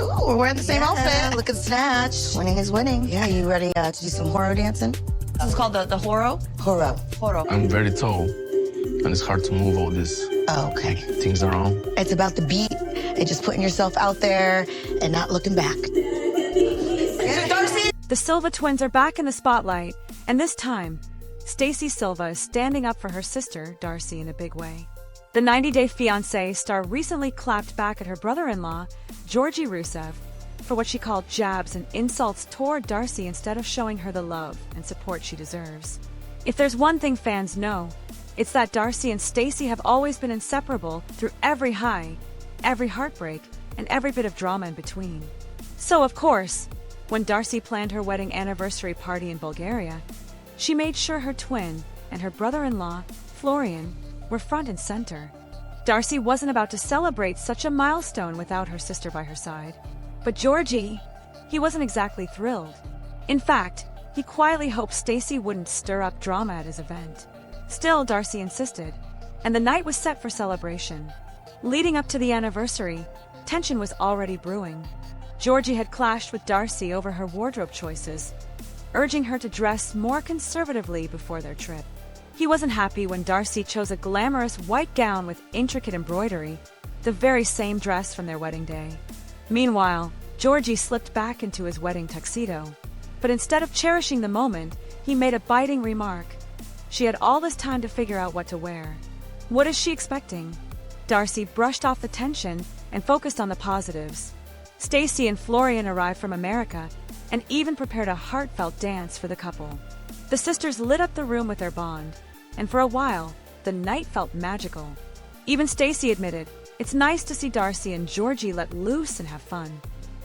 Ooh, we're wearing the same outfit. Look at Snatch. Winning is winning. Yeah, you ready to do some horror dancing? This is called the horo? Horror. Horo. I'm very tall, and it's hard to move all this. Oh, okay. Things around. It's about the beat and just putting yourself out there and not looking back. Darcey! The Silva twins are back in the spotlight, and this time, Stacey Silva is standing up for her sister, Darcey, in a big way. The 90 Day Fiancé star recently clapped back at her brother-in-law, Georgi, for what she called jabs and insults toward Darcey instead of showing her the love and support she deserves. If there's one thing fans know, it's that Darcey and Stacey have always been inseparable through every high, every heartbreak, and every bit of drama in between. So, of course, when Darcey planned her wedding anniversary party in Bulgaria, she made sure her twin and her brother-in-law, Florian, were front and center. Darcey wasn't about to celebrate such a milestone without her sister by her side. But Georgi, he wasn't exactly thrilled. In fact, he quietly hoped Stacey wouldn't stir up drama at his event. Still, Darcey insisted, and the night was set for celebration. Leading up to the anniversary, tension was already brewing. Georgi had clashed with Darcey over her wardrobe choices, urging her to dress more conservatively before their trip. He wasn't happy when Darcey chose a glamorous white gown with intricate embroidery, the very same dress from their wedding day. Meanwhile, Georgi slipped back into his wedding tuxedo. But instead of cherishing the moment, he made a biting remark. She had all this time to figure out what to wear. What is she expecting? Darcey brushed off the tension and focused on the positives. Stacey and Florian arrived from America and even prepared a heartfelt dance for the couple. The sisters lit up the room with their bond, and for a while, the night felt magical. Even Stacey admitted, it's nice to see Darcey and Georgi let loose and have fun.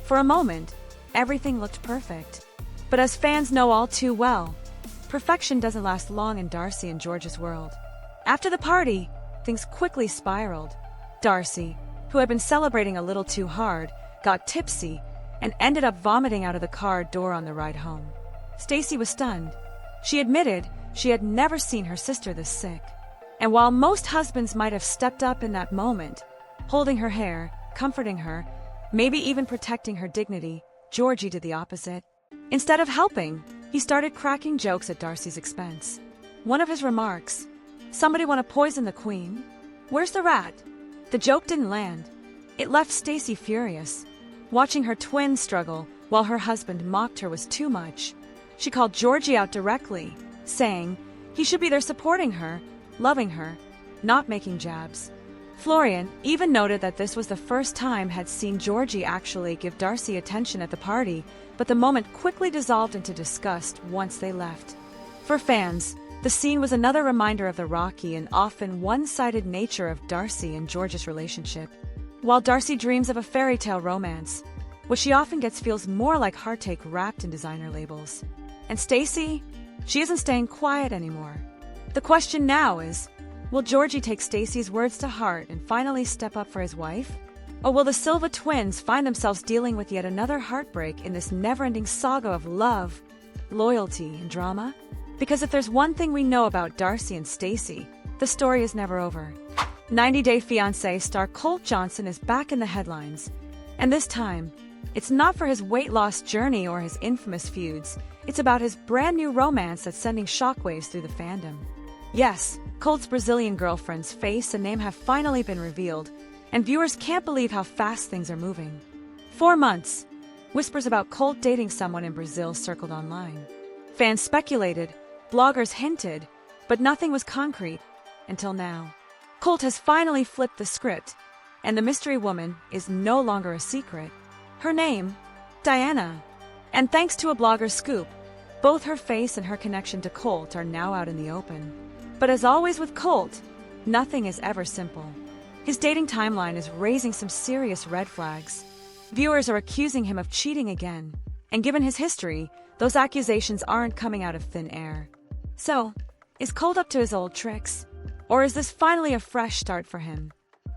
For a moment, everything looked perfect. But as fans know all too well, perfection doesn't last long in Darcey and George's world. After the party, things quickly spiraled. Darcey, who had been celebrating a little too hard, got tipsy and ended up vomiting out of the car door on the ride home. Stacey was stunned. She admitted she had never seen her sister this sick. And while most husbands might have stepped up in that moment, holding her hair, comforting her, maybe even protecting her dignity, Georgi did the opposite. Instead of helping, he started cracking jokes at Darcey's expense. One of his remarks, "Somebody want to poison the queen? Where's the rat?" The joke didn't land. It left Stacey furious. Watching her twin struggle while her husband mocked her was too much. She called Georgi out directly, saying he should be there supporting her, loving her, not making jabs. Florian even noted that this was the first time had seen Georgi actually give Darcey attention at the party, but the moment quickly dissolved into disgust once they left. For fans, the scene was another reminder of the rocky and often one-sided nature of Darcey and George's relationship. While Darcey dreams of a fairy tale romance, what she often gets feels more like heartache wrapped in designer labels. And Stacey, she isn't staying quiet anymore. The question now is, will Georgi take Stacey's words to heart and finally step up for his wife? Or will the Silva twins find themselves dealing with yet another heartbreak in this never-ending saga of love, loyalty, and drama? Because if there's one thing we know about Darcey and Stacey, the story is never over. 90 Day Fiancé star Colt Johnson is back in the headlines. And this time, it's not for his weight loss journey or his infamous feuds. It's about his brand new romance that's sending shockwaves through the fandom. Yes, Colt's Brazilian girlfriend's face and name have finally been revealed, and viewers can't believe how fast things are moving. 4 months. Whispers about Colt dating someone in Brazil circled online. Fans speculated, bloggers hinted, but nothing was concrete until now. Colt has finally flipped the script, and the mystery woman is no longer a secret. Her name, Diana. And thanks to a blogger's scoop, both her face and her connection to Colt are now out in the open. But as always with Colt, nothing is ever simple. His dating timeline is raising some serious red flags. Viewers are accusing him of cheating again, and given his history, those accusations aren't coming out of thin air. So, is Colt up to his old tricks? Or is this finally a fresh start for him?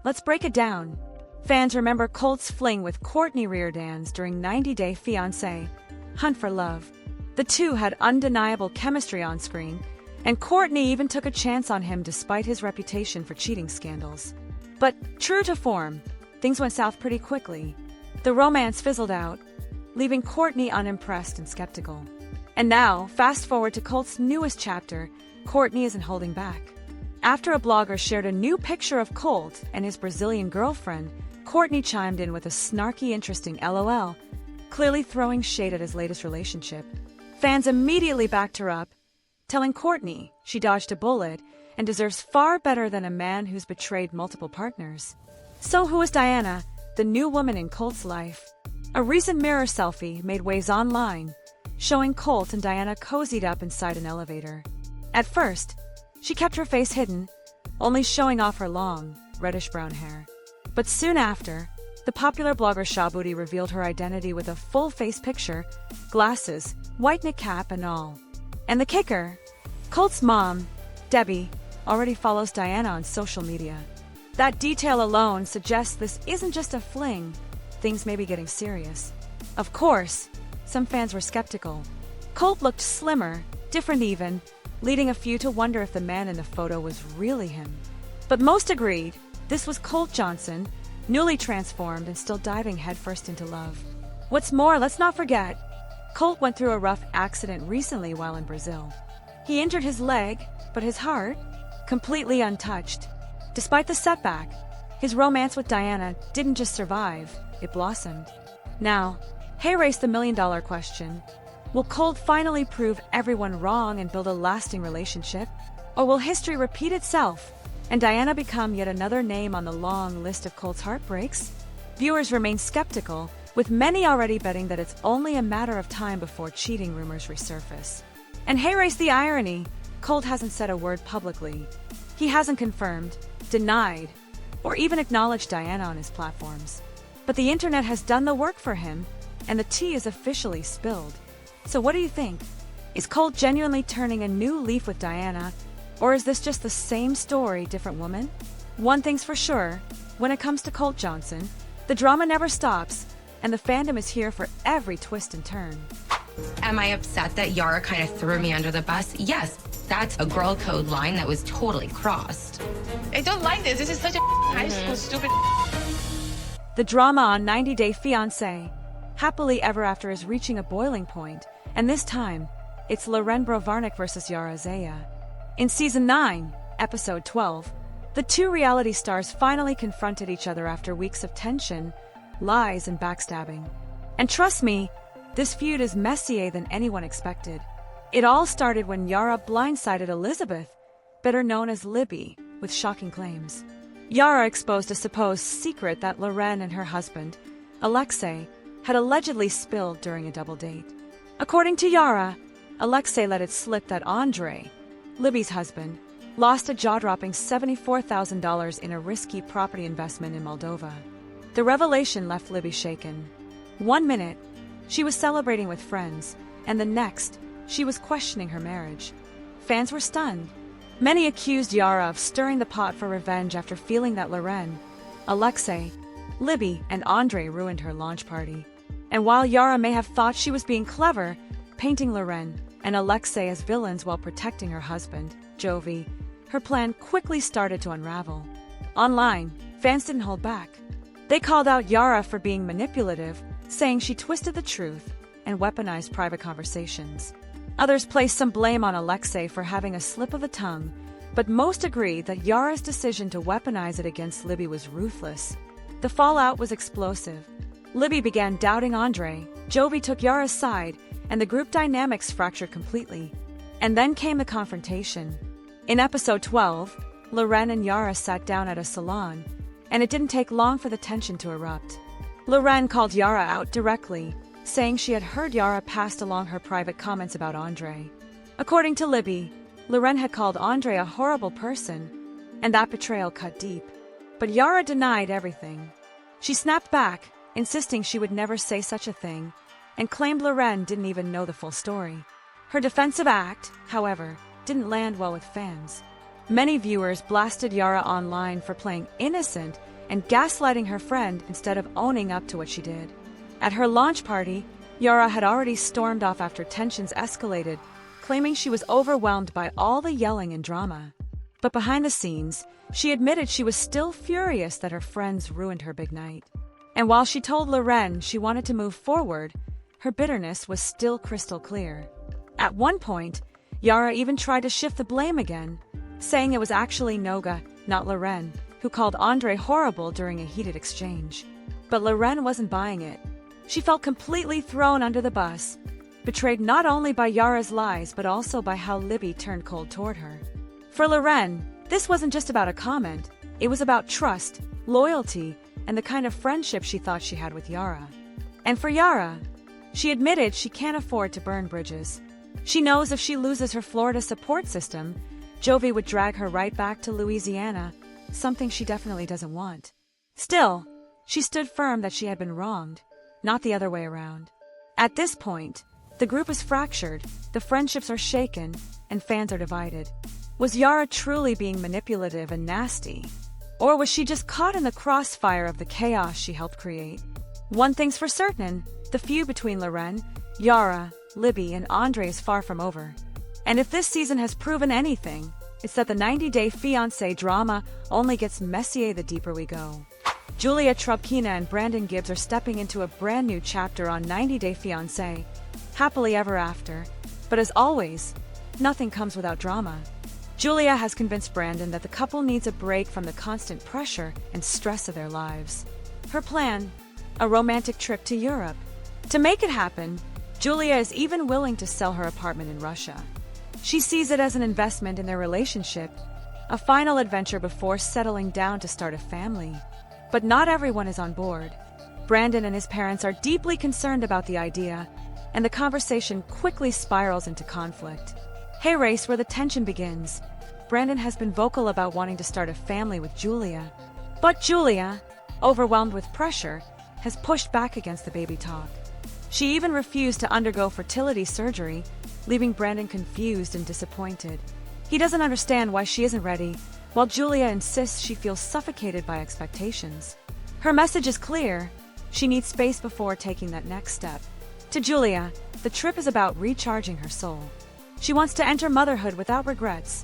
Let's break it down. Fans remember Colt's fling with Courtney Reardon's during 90 Day Fiancé, Hunt for Love. The two had undeniable chemistry on screen, and Courtney even took a chance on him despite his reputation for cheating scandals. But true to form, things went south pretty quickly. The romance fizzled out, leaving Courtney unimpressed and skeptical. And now, fast forward to Colt's newest chapter, Courtney isn't holding back. After a blogger shared a new picture of Colt and his Brazilian girlfriend, Courtney chimed in with a snarky, interesting LOL, clearly throwing shade at his latest relationship. Fans immediately backed her up, telling Courtney she dodged a bullet and deserves far better than a man who's betrayed multiple partners. So who is Diana, the new woman in Colt's life? A recent mirror selfie made waves online, showing Colt and Diana cozied up inside an elevator. At first, she kept her face hidden, only showing off her long, reddish-brown hair. But soon after, the popular blogger Shabuti revealed her identity with a full-face picture, glasses, white knit cap, and all. And the kicker, Colt's mom, Debbie, already follows Diana on social media. That detail alone suggests this isn't just a fling. Things may be getting serious. Of course, some fans were skeptical. Colt looked slimmer, different even, leading a few to wonder if the man in the photo was really him. But most agreed this was Colt Johnson, newly transformed and still diving headfirst into love. What's more, let's not forget, Colt went through a rough accident recently while in Brazil. He injured his leg, but his heart, completely untouched. Despite the setback, his romance with Diana didn't just survive, it blossomed. Now, hey, race the million-dollar question. Will Colt finally prove everyone wrong and build a lasting relationship? Or will history repeat itself and Diana become yet another name on the long list of Colt's heartbreaks? Viewers remain skeptical, with many already betting that it's only a matter of time before cheating rumors resurface. And hey, race the irony, Colt hasn't said a word publicly. He hasn't confirmed, denied, or even acknowledged Diana on his platforms. But the internet has done the work for him, and the tea is officially spilled. So what do you think? Is Colt genuinely turning a new leaf with Diana, or is this just the same story, different woman? One thing's for sure, when it comes to Colt Johnson, the drama never stops, and the fandom is here for every twist and turn. Am I upset that Yara kind of threw me under the bus? Yes, that's a girl code line that was totally crossed. I don't like this. This is such a high school stupid. The drama on 90 Day Fiancé, Happily Ever After, is reaching a boiling point, and this time, it's Loren Brovarnik versus Yara Zaya. In Season 9, Episode 12, the two reality stars finally confronted each other after weeks of tension, lies, and backstabbing. And trust me, this feud is messier than anyone expected. It all started when Yara blindsided Elizabeth, better known as Libby, with shocking claims. Yara exposed a supposed secret that Loren and her husband, Alexei, had allegedly spilled during a double date. According to Yara, Alexei let it slip that Andre, Libby's husband, lost a jaw-dropping $74,000 in a risky property investment in Moldova. The revelation left Libby shaken. 1 minute, she was celebrating with friends, and the next, she was questioning her marriage. Fans were stunned. Many accused Yara of stirring the pot for revenge after feeling that Loren, Alexei, Libby, and Andre ruined her launch party. And while Yara may have thought she was being clever, painting Loren and Alexei as villains while protecting her husband, Georgi, her plan quickly started to unravel. Online, fans didn't hold back. They called out Yara for being manipulative, saying she twisted the truth and weaponized private conversations. Others placed some blame on Alexei for having a slip of the tongue, but most agreed that Yara's decision to weaponize it against Libby was ruthless. The fallout was explosive. Libby began doubting Andre, Georgi took Yara's side, and the group dynamics fractured completely. And then came the confrontation. In episode 12, Loren and Yara sat down at a salon, and it didn't take long for the tension to erupt. Loren called Yara out directly, saying she had heard Yara passed along her private comments about Andre. According to Libby, Loren had called Andre a horrible person, and that betrayal cut deep. But Yara denied everything. She snapped back, insisting she would never say such a thing, and claimed Loren didn't even know the full story. Her defensive act, however, didn't land well with fans. Many viewers blasted Yara online for playing innocent and gaslighting her friend instead of owning up to what she did. At her launch party, Yara had already stormed off after tensions escalated, claiming she was overwhelmed by all the yelling and drama. But behind the scenes, she admitted she was still furious that her friends ruined her big night. And while she told Loren she wanted to move forward, her bitterness was still crystal clear. At one point, Yara even tried to shift the blame again, saying it was actually Noga, not Loren, who called Andre horrible during a heated exchange. But Loren wasn't buying it. She felt completely thrown under the bus, betrayed not only by Yara's lies but also by how Libby turned cold toward her. For Loren, this wasn't just about a comment, it was about trust, loyalty, and the kind of friendship she thought she had with Yara. And for Yara, she admitted she can't afford to burn bridges. She knows if she loses her Florida support system, Jovi would drag her right back to Louisiana, something she definitely doesn't want. Still, she stood firm that she had been wronged, not the other way around. At this point, the group is fractured, the friendships are shaken, and fans are divided. Was Yara truly being manipulative and nasty? Or was she just caught in the crossfire of the chaos she helped create? One thing's for certain, the feud between Loren, Yara, Libby, and Andre is far from over. And if this season has proven anything, it's that the 90-day fiancé drama only gets messier the deeper we go. Julia Trubkina and Brandon Gibbs are stepping into a brand new chapter on 90-day fiancé, happily ever after. But as always, nothing comes without drama. Julia has convinced Brandon that the couple needs a break from the constant pressure and stress of their lives. Her plan? A romantic trip to Europe. To make it happen, Julia is even willing to sell her apartment in Russia. She sees it as an investment in their relationship, a final adventure before settling down to start a family. But not everyone is on board. Brandon and his parents are deeply concerned about the idea, and the conversation quickly spirals into conflict. Hey race, where the tension begins. Brandon has been vocal about wanting to start a family with Julia. But Julia, overwhelmed with pressure, has pushed back against the baby talk. She even refused to undergo fertility surgery, leaving Brandon confused and disappointed. He doesn't understand why she isn't ready, while Julia insists she feels suffocated by expectations. Her message is clear: she needs space before taking that next step. To Julia, the trip is about recharging her soul. She wants to enter motherhood without regrets,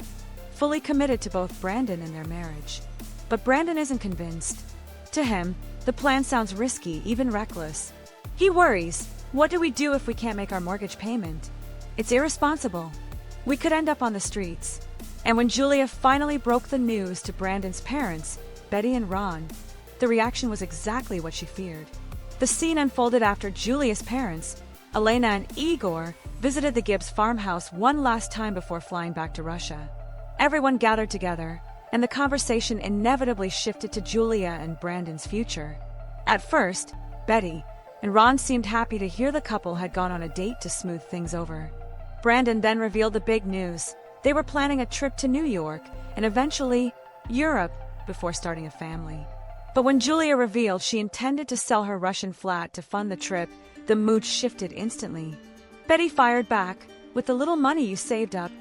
fully committed to both Brandon and their marriage. But Brandon isn't convinced. To him, the plan sounds risky, even reckless. He worries, what do we do if we can't make our mortgage payment? It's irresponsible. We could end up on the streets. And when Julia finally broke the news to Brandon's parents, Betty and Ron, the reaction was exactly what she feared. The scene unfolded after Julia's parents, Elena and Igor, visited the Gibbs farmhouse one last time before flying back to Russia. Everyone gathered together, and the conversation inevitably shifted to Julia and Brandon's future. At first, Betty and Ron seemed happy to hear the couple had gone on a date to smooth things over. Brandon then revealed the big news. They were planning a trip to New York and eventually Europe before starting a family. But when Julia revealed she intended to sell her Russian flat to fund the trip, the mood shifted instantly. Betty fired back, "With the little money you saved up,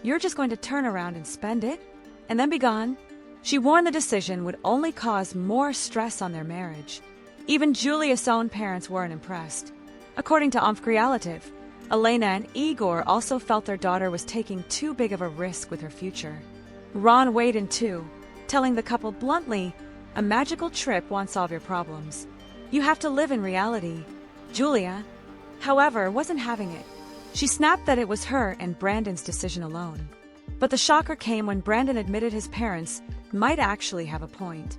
you're just going to turn around and spend it? And then be gone?" She warned the decision would only cause more stress on their marriage. Even Julia's own parents weren't impressed. According to Omfkrialativ, Elena and Igor also felt their daughter was taking too big of a risk with her future. Ron weighed in too, telling the couple bluntly, "A magical trip won't solve your problems. You have to live in reality." Julia, however, wasn't having it. She snapped that it was her and Brandon's decision alone. But the shocker came when Brandon admitted his parents might actually have a point.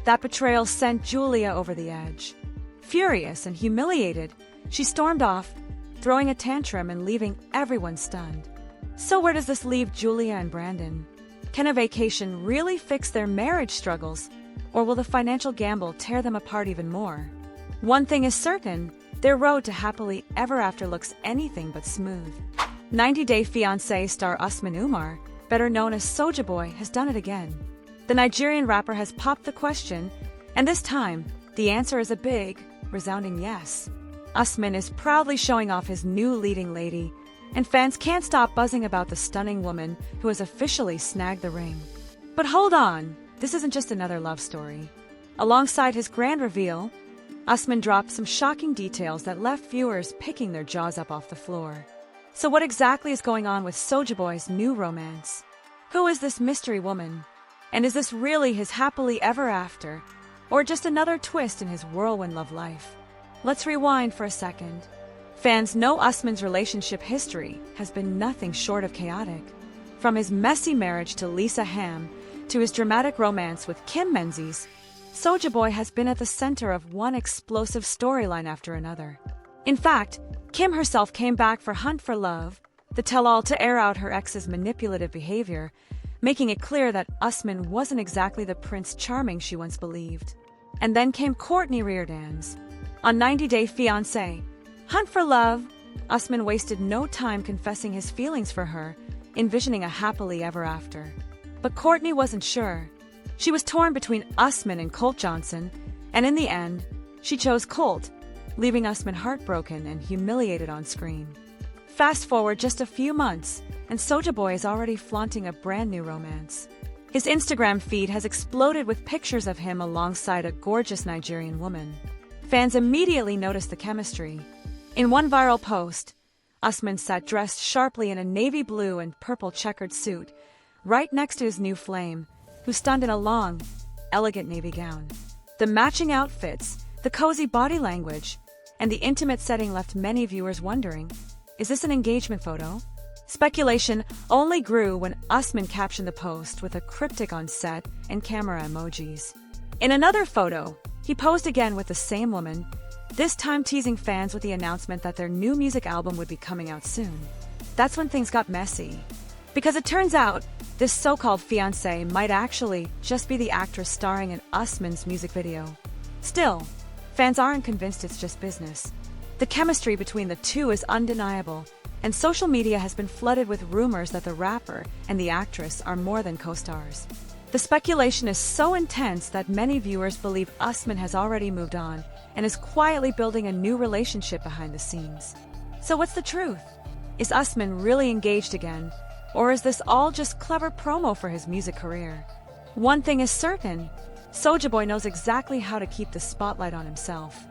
That betrayal sent Julia over the edge. Furious and humiliated, she stormed off, throwing a tantrum and leaving everyone stunned. So where does this leave Julia and Brandon? Can a vacation really fix their marriage struggles, or will the financial gamble tear them apart even more? One thing is certain, their road to happily ever after looks anything but smooth. 90-Day Fiancé star Usman Umar, better known as Soulja Boy, has done it again. The Nigerian rapper has popped the question, and this time, the answer is a big, resounding yes. Usman is proudly showing off his new leading lady, and fans can't stop buzzing about the stunning woman who has officially snagged the ring. But hold on, this isn't just another love story. Alongside his grand reveal, Usman dropped some shocking details that left viewers picking their jaws up off the floor. So what exactly is going on with Soulja Boy's new romance? Who is this mystery woman? And is this really his happily ever after? Or just another twist in his whirlwind love life? Let's rewind for a second. Fans know Usman's relationship history has been nothing short of chaotic. From his messy marriage to Lisa Ham to his dramatic romance with Kim Menzies, Soulja Boy has been at the center of one explosive storyline after another. In fact, Kim herself came back for Hunt for Love, the tell-all to air out her ex's manipulative behavior, making it clear that Usman wasn't exactly the Prince Charming she once believed. And then came Courtney Reardon's. On 90 Day Fiancé, Hunt for Love, Usman wasted no time confessing his feelings for her, envisioning a happily ever after. But Courtney wasn't sure. She was torn between Usman and Colt Johnson, and in the end, she chose Colt, leaving Usman heartbroken and humiliated on screen. Fast forward just a few months, and Soulja Boy is already flaunting a brand new romance. His Instagram feed has exploded with pictures of him alongside a gorgeous Nigerian woman. Fans immediately noticed the chemistry. In one viral post, Usman sat dressed sharply in a navy blue and purple checkered suit, right next to his new flame, who stunned in a long, elegant navy gown. The matching outfits, the cozy body language, and the intimate setting left many viewers wondering, is this an engagement photo? Speculation only grew when Usman captioned the post with a cryptic on set and camera emojis. In another photo, he posed again with the same woman, this time teasing fans with the announcement that their new music album would be coming out soon. That's when things got messy. Because it turns out, this so-called fiancé might actually just be the actress starring in Usman's music video. Still, fans aren't convinced it's just business. The chemistry between the two is undeniable, and social media has been flooded with rumors that the rapper and the actress are more than co-stars. The speculation is so intense that many viewers believe Usman has already moved on and is quietly building a new relationship behind the scenes. So what's the truth? Is Usman really engaged again, or is this all just clever promo for his music career? One thing is certain, Soulja Boy knows exactly how to keep the spotlight on himself.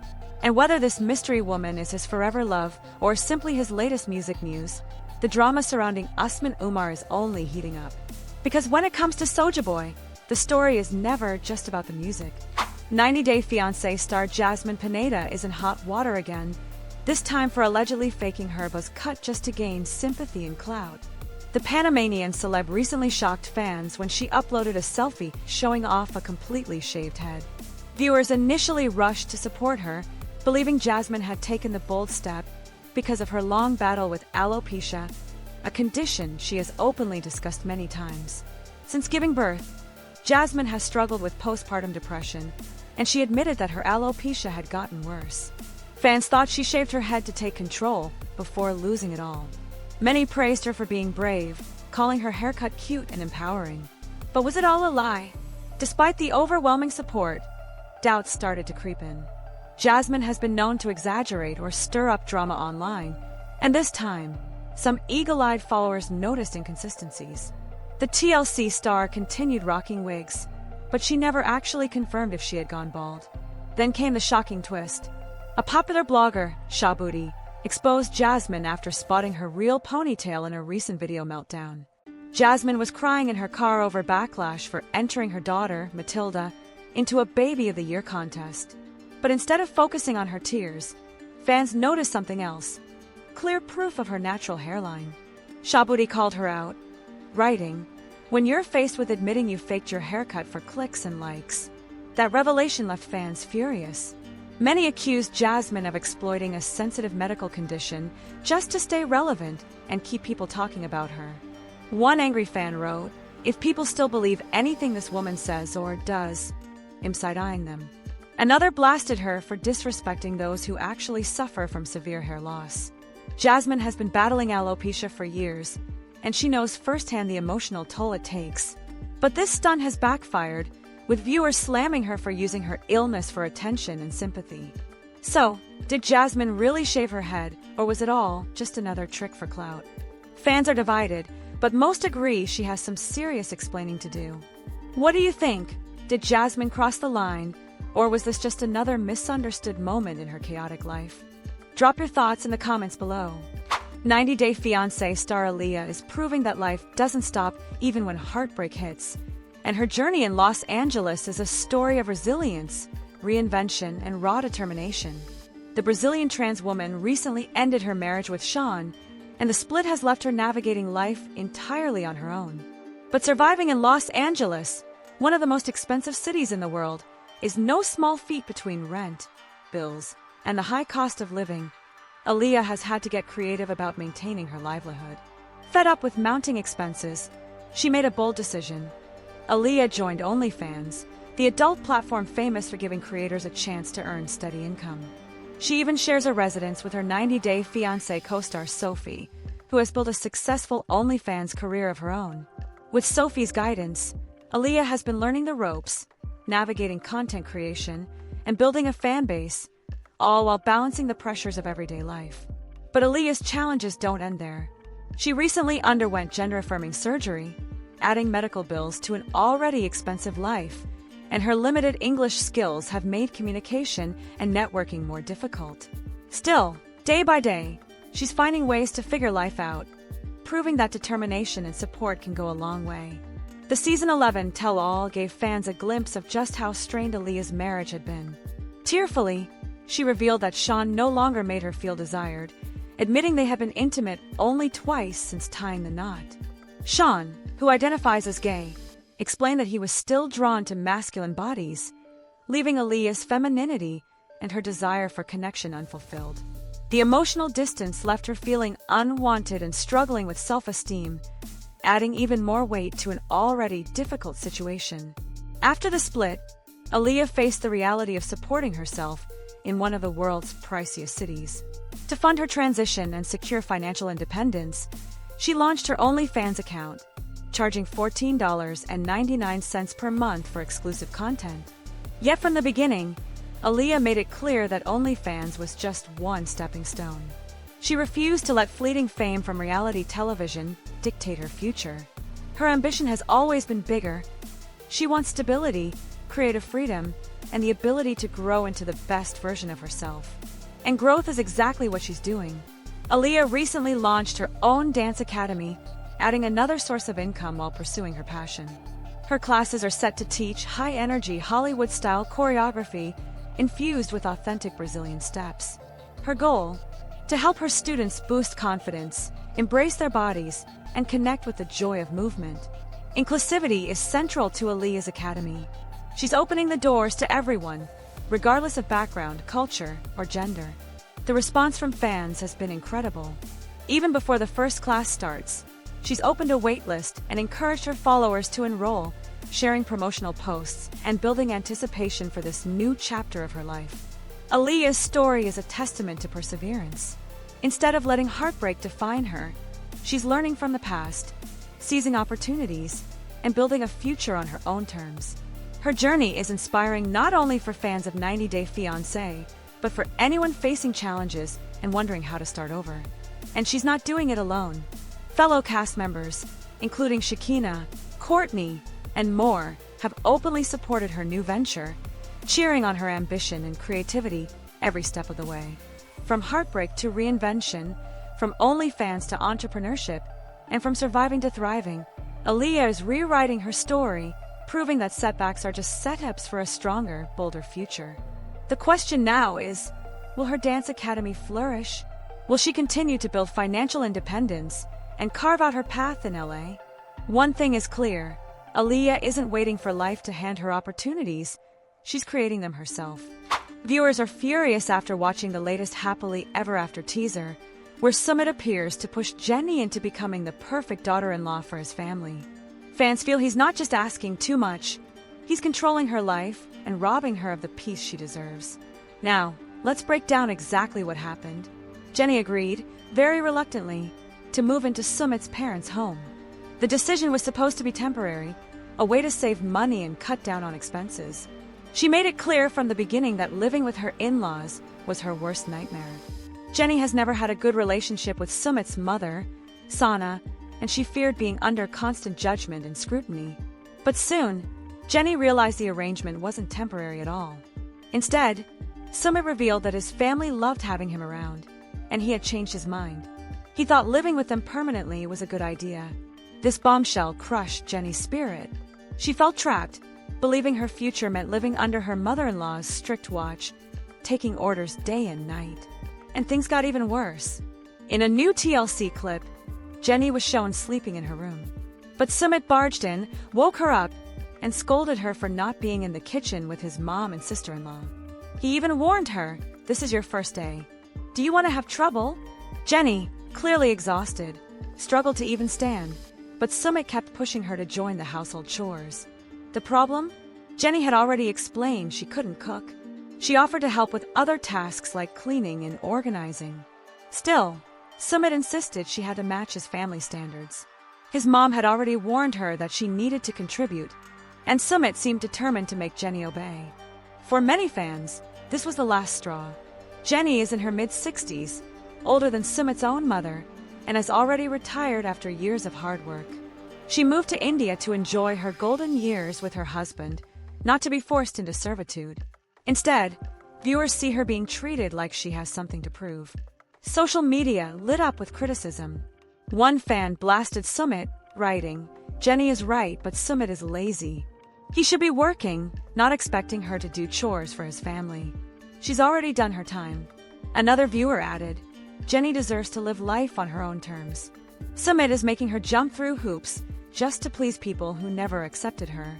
And whether this mystery woman is his forever love or simply his latest music muse, the drama surrounding Usman Umar is only heating up. Because when it comes to Soulja Boy, the story is never just about the music. 90 Day Fiancé star Jasmine Pineda is in hot water again, this time for allegedly faking her buzz cut just to gain sympathy and clout. The Panamanian celeb recently shocked fans when she uploaded a selfie showing off a completely shaved head. Viewers initially rushed to support her, believing Jasmine had taken the bold step because of her long battle with alopecia, a condition she has openly discussed many times. Since giving birth, Jasmine has struggled with postpartum depression, and she admitted that her alopecia had gotten worse. Fans thought she shaved her head to take control before losing it all. Many praised her for being brave, calling her haircut cute and empowering. But was it all a lie? Despite the overwhelming support, doubts started to creep in. Jasmine has been known to exaggerate or stir up drama online, and this time, some eagle-eyed followers noticed inconsistencies. The TLC star continued rocking wigs, but she never actually confirmed if she had gone bald. Then came the shocking twist. A popular blogger, Shawbooty, exposed Jasmine after spotting her real ponytail in a recent video meltdown. Jasmine was crying in her car over backlash for entering her daughter, Matilda, into a Baby of the Year contest. But instead of focusing on her tears, fans noticed something else. Clear proof of her natural hairline. Shawbooty called her out, writing, "When you're faced with admitting you faked your haircut for clicks and likes." That revelation left fans furious. Many accused Jasmine of exploiting a sensitive medical condition just to stay relevant and keep people talking about her. One angry fan wrote, "If people still believe anything this woman says or does, I'm side-eyeing them." Another blasted her for disrespecting those who actually suffer from severe hair loss. Jasmine has been battling alopecia for years, and she knows firsthand the emotional toll it takes. But this stunt has backfired, with viewers slamming her for using her illness for attention and sympathy. So, did Jasmine really shave her head, or was it all just another trick for clout? Fans are divided, but most agree she has some serious explaining to do. What do you think? Did Jasmine cross the line, or was this just another misunderstood moment in her chaotic life? Drop your thoughts in the comments below. 90 Day Fiancé star Aaliyah is proving that life doesn't stop even when heartbreak hits. and her journey in Los Angeles is a story of resilience, reinvention, and raw determination. The Brazilian trans woman recently ended her marriage with Sean, and the split has left her navigating life entirely on her own. But surviving in Los Angeles, one of the most expensive cities in the world, is no small feat. Between rent, bills, and the high cost of living, Aaliyah has had to get creative about maintaining her livelihood. Fed up with mounting expenses, she made a bold decision. Aaliyah joined OnlyFans, the adult platform famous for giving creators a chance to earn steady income. She even shares a residence with her 90-day fiancé co-star Sophie, who has built a successful OnlyFans career of her own. With Sophie's guidance, Aaliyah has been learning the ropes, navigating content creation, and building a fan base, all while balancing the pressures of everyday life. But Aaliyah's challenges don't end there. She recently underwent gender-affirming surgery, adding medical bills to an already expensive life, and her limited English skills have made communication and networking more difficult. Still, day by day, she's finding ways to figure life out, proving that determination and support can go a long way. The Season 11 tell-all gave fans a glimpse of just how strained Aaliyah's marriage had been. Tearfully, she revealed that Sean no longer made her feel desired, admitting they had been intimate only twice since tying the knot. Sean, who identifies as gay, explained that he was still drawn to masculine bodies, leaving Aaliyah's femininity and her desire for connection unfulfilled. The emotional distance left her feeling unwanted and struggling with self-esteem, adding even more weight to an already difficult situation. After the split, Aaliyah faced the reality of supporting herself in one of the world's priciest cities. To fund her transition and secure financial independence, she launched her OnlyFans account, charging $14.99 per month for exclusive content. Yet from the beginning, Aaliyah made it clear that OnlyFans was just one stepping stone. She refused to let fleeting fame from reality television dictate her future. Her ambition has always been bigger. She wants stability, creative freedom, and the ability to grow into the best version of herself. And growth is exactly what she's doing. Aaliyah recently launched her own dance academy, adding another source of income while pursuing her passion. Her classes are set to teach high-energy Hollywood-style choreography infused with authentic Brazilian steps. Her goal? To help her students boost confidence, embrace their bodies, and connect with the joy of movement. Inclusivity is central to Aaliyah's academy. She's opening the doors to everyone, regardless of background, culture, or gender. The response from fans has been incredible. Even before the first class starts, she's opened a waitlist and encouraged her followers to enroll, sharing promotional posts and building anticipation for this new chapter of her life. Aaliyah's story is a testament to perseverance. Instead of letting heartbreak define her, she's learning from the past, seizing opportunities, and building a future on her own terms. Her journey is inspiring not only for fans of 90 Day Fiancé, but for anyone facing challenges and wondering how to start over. And she's not doing it alone. Fellow cast members, including Shakina, Courtney, and more, have openly supported her new venture, cheering on her ambition and creativity every step of the way. From heartbreak to reinvention, from OnlyFans to entrepreneurship, and from surviving to thriving, Aaliyah is rewriting her story, proving that setbacks are just setups for a stronger, bolder future. The question now is, will her dance academy flourish? Will she continue to build financial independence and carve out her path in LA? One thing is clear, Aaliyah isn't waiting for life to hand her opportunities, she's creating them herself. Viewers are furious after watching the latest Happily Ever After teaser, where Sumit appears to push Jenny into becoming the perfect daughter-in-law for his family. Fans feel he's not just asking too much, he's controlling her life and robbing her of the peace she deserves. Now, let's break down exactly what happened. Jenny agreed, very reluctantly, to move into Sumit's parents' home. The decision was supposed to be temporary, a way to save money and cut down on expenses. She made it clear from the beginning that living with her in-laws was her worst nightmare. Jenny has never had a good relationship with Sumit's mother, Sana, and she feared being under constant judgment and scrutiny. But soon, Jenny realized the arrangement wasn't temporary at all. Instead, Sumit revealed that his family loved having him around, and he had changed his mind. He thought living with them permanently was a good idea. This bombshell crushed Jenny's spirit. She felt trapped, believing her future meant living under her mother-in-law's strict watch, taking orders day and night. And things got even worse. In a new TLC clip, Jenny was shown sleeping in her room. But Sumit barged in, woke her up, and scolded her for not being in the kitchen with his mom and sister-in-law. He even warned her, "This is your first day. Do you want to have trouble?" Jenny, clearly exhausted, struggled to even stand, but Sumit kept pushing her to join the household chores. The problem? Jenny had already explained she couldn't cook. She offered to help with other tasks like cleaning and organizing. Still, Sumit insisted she had to match his family standards. His mom had already warned her that she needed to contribute, and Sumit seemed determined to make Jenny obey. For many fans, this was the last straw. Jenny is in her mid-60s, older than Sumit's own mother, and has already retired after years of hard work. She moved to India to enjoy her golden years with her husband, not to be forced into servitude. Instead, viewers see her being treated like she has something to prove. Social media lit up with criticism. One fan blasted Sumit, writing, "Jenny is right, but Sumit is lazy. He should be working, not expecting her to do chores for his family. She's already done her time." Another viewer added, "Jenny deserves to live life on her own terms. Sumit is making her jump through hoops just to please people who never accepted her."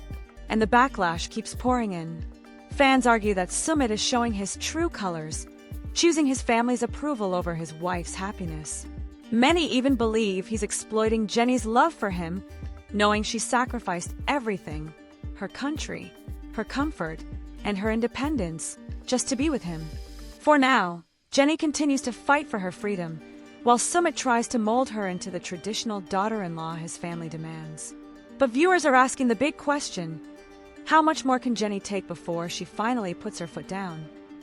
And the backlash keeps pouring in. Fans argue that Sumit is showing his true colors, choosing his family's approval over his wife's happiness. Many even believe he's exploiting Jenny's love for him, knowing she sacrificed everything, her country, her comfort, and her independence, just to be with him. For now, Jenny continues to fight for her freedom, while Sumit tries to mold her into the traditional daughter-in-law his family demands. But viewers are asking the big question: how much more can Jenny take before she finally puts her foot down?